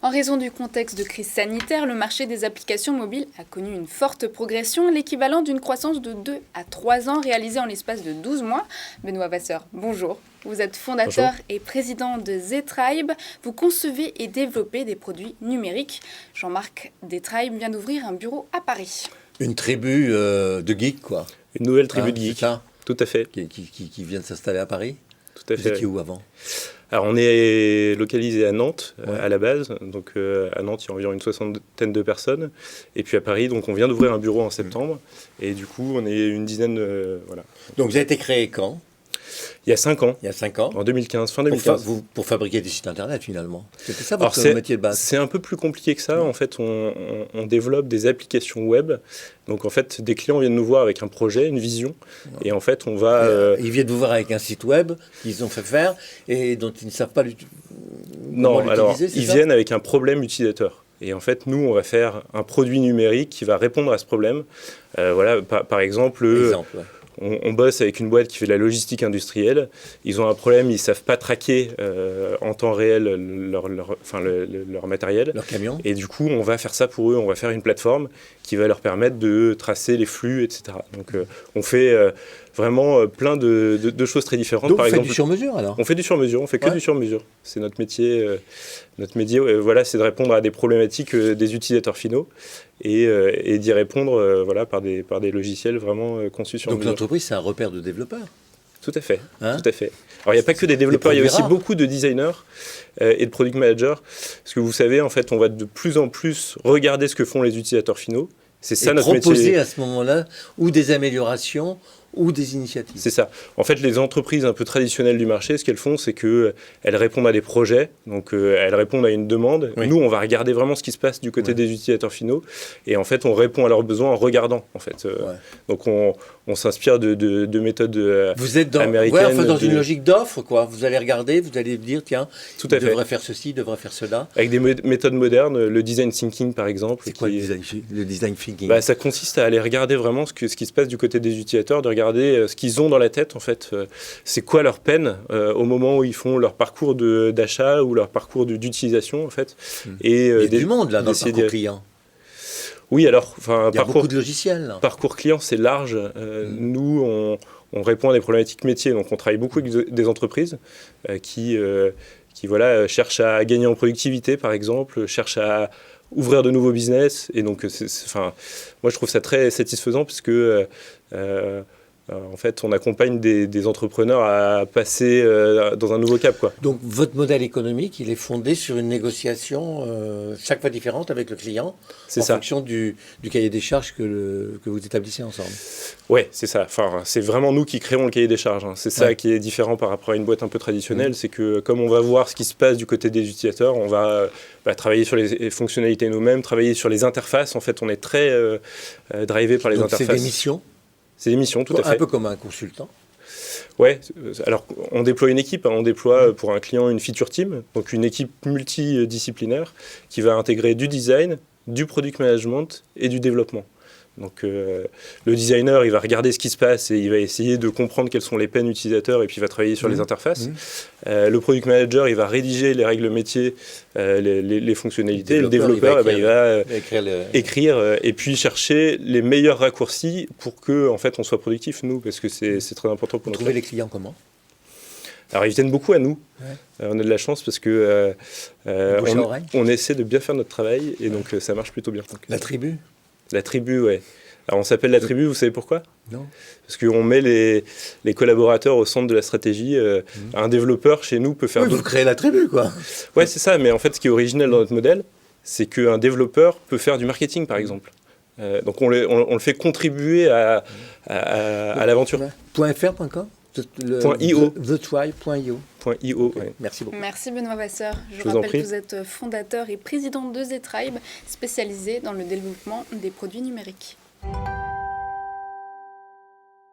En raison du contexte de crise sanitaire, le marché des applications mobiles a connu une forte progression, l'équivalent d'une croissance de 2 à 3 ans réalisée en l'espace de 12 mois. Benoît Vasseur, bonjour. Vous êtes fondateur et président de Z-Tribe. Vous concevez et développez des produits numériques. Jean-Marc Z-Tribe vient d'ouvrir un bureau à Paris. Une tribu de geeks, quoi. Une nouvelle tribu de geeks. C'est ça, tout à fait. Qui vient de s'installer à Paris. Tout à fait. Vous étiez où avant? Alors, on est localisé à Nantes, à la base. Donc, à Nantes, il y a environ une soixantaine de personnes. Et puis à Paris, donc, on vient d'ouvrir un bureau en septembre. Et du coup, on est une dizaine. Voilà. Donc, vous avez été créé quand? Il y a 5 ans. Il y a 5 ans. En 2015, fin 2015. Pour fabriquer des sites internet, finalement. C'était ça votre métier de base? C'est un peu plus compliqué que ça. En fait, on développe des applications web. Donc, en fait, des clients viennent nous voir avec un projet, une vision. Et en fait, on va... Ils viennent vous voir avec un site web qu'ils ont fait faire et dont ils ne savent pas l'utiliser. Non, alors, ils viennent avec un problème utilisateur. Et en fait, nous, on va faire un produit numérique qui va répondre à ce problème. Voilà, par exemple... On bosse avec une boîte qui fait de la logistique industrielle. Ils ont un problème, ils ne savent pas traquer en temps réel leur matériel. Leur camion. Et du coup, on va faire ça pour eux. On va faire une plateforme qui va leur permettre de tracer les flux, etc. Donc, on fait vraiment plein de choses très différentes. Donc, par exemple, du sur-mesure, alors? On fait du sur-mesure, on fait que du sur-mesure. C'est notre métier. Voilà, c'est de répondre à des problématiques des utilisateurs finaux et d'y répondre par des logiciels vraiment conçus sur mesure. Donc l'entreprise, c'est un repère de développeurs? Tout à fait. Tout à fait. Alors, il n'y a pas que des développeurs, il y a aussi beaucoup de designers et de product managers. Parce que vous savez, en fait, on va de plus en plus regarder ce que font les utilisateurs finaux. C'est ça notre métier. Et proposer à ce moment-là ou des améliorations ou des initiatives. C'est ça. En fait, les entreprises un peu traditionnelles du marché, ce qu'elles font, c'est qu'elles répondent à des projets, donc elles répondent à une demande. Oui. Nous, on va regarder vraiment ce qui se passe du côté des utilisateurs finaux, et en fait, on répond à leurs besoins en regardant. En fait. Donc, on s'inspire de méthodes vous êtes américaines. Dans une logique d'offre, quoi. Vous allez regarder, vous allez dire, tiens, il devrait faire ceci, il devrait faire cela. Avec des méthodes modernes, le design thinking, par exemple. C'est quoi le design thinking? Ça consiste à aller regarder vraiment ce qui se passe du côté des utilisateurs, de regarder ce qu'ils ont dans la tête, en fait. C'est quoi leur peine au moment où ils font leur parcours d'achat ou leur parcours d'utilisation, en fait. Et il y a du monde, là, dans le parcours client. Oui, alors... Il y a beaucoup de logiciels, là. Parcours client, c'est large. Nous, on répond à des problématiques métiers. Donc, on travaille beaucoup avec des entreprises qui cherchent à gagner en productivité, par exemple, cherchent à ouvrir de nouveaux business. Et donc, moi, je trouve ça très satisfaisant parce que... en fait, on accompagne des entrepreneurs à passer dans un nouveau cap, quoi. Donc, votre modèle économique, il est fondé sur une négociation chaque fois différente avec le client, en fonction du cahier des charges que vous établissez ensemble. Oui, c'est ça. Enfin, c'est vraiment nous qui créons le cahier des charges. Hein. C'est ça qui est différent par rapport à une boîte un peu traditionnelle. C'est que comme on va voir ce qui se passe du côté des utilisateurs, on va travailler sur les fonctionnalités nous-mêmes, travailler sur les interfaces. En fait, on est très drivé par les interfaces. C'est des missions? C'est des missions, tout à fait. Un peu comme un consultant. Ouais, alors on déploie une équipe, on déploie pour un client une feature team, donc une équipe multidisciplinaire qui va intégrer du design, du product management et du développement. Donc le designer, il va regarder ce qui se passe et il va essayer de comprendre quelles sont les peines utilisateurs et puis il va travailler sur les interfaces. Le product manager, il va rédiger les règles métiers, les fonctionnalités. Le développeur, il va écrire et puis chercher les meilleurs raccourcis pour que en fait, on soit productif, nous, parce que c'est très important pour nous. Vous trouvez les clients comment? Alors, ils viennent beaucoup à nous. On a de la chance parce que on essaie de bien faire notre travail et donc ça marche plutôt bien. La tribu? La tribu, ouais. Alors on s'appelle la tribu, vous savez pourquoi? Non. Parce qu'on met les collaborateurs au centre de la stratégie. Un développeur chez nous peut faire... Oui, vous créez la tribu, quoi. Ouais, c'est ça. Mais en fait, ce qui est original dans notre modèle, c'est qu'un développeur peut faire du marketing, par exemple. Donc on le fait contribuer à l'aventure. .fr.com .io. TheTribe.io. .io. Merci beaucoup. Merci Benoît Vasseur. Je rappelle que vous êtes fondateur et président de Z-Tribe, spécialisé dans le développement des produits numériques.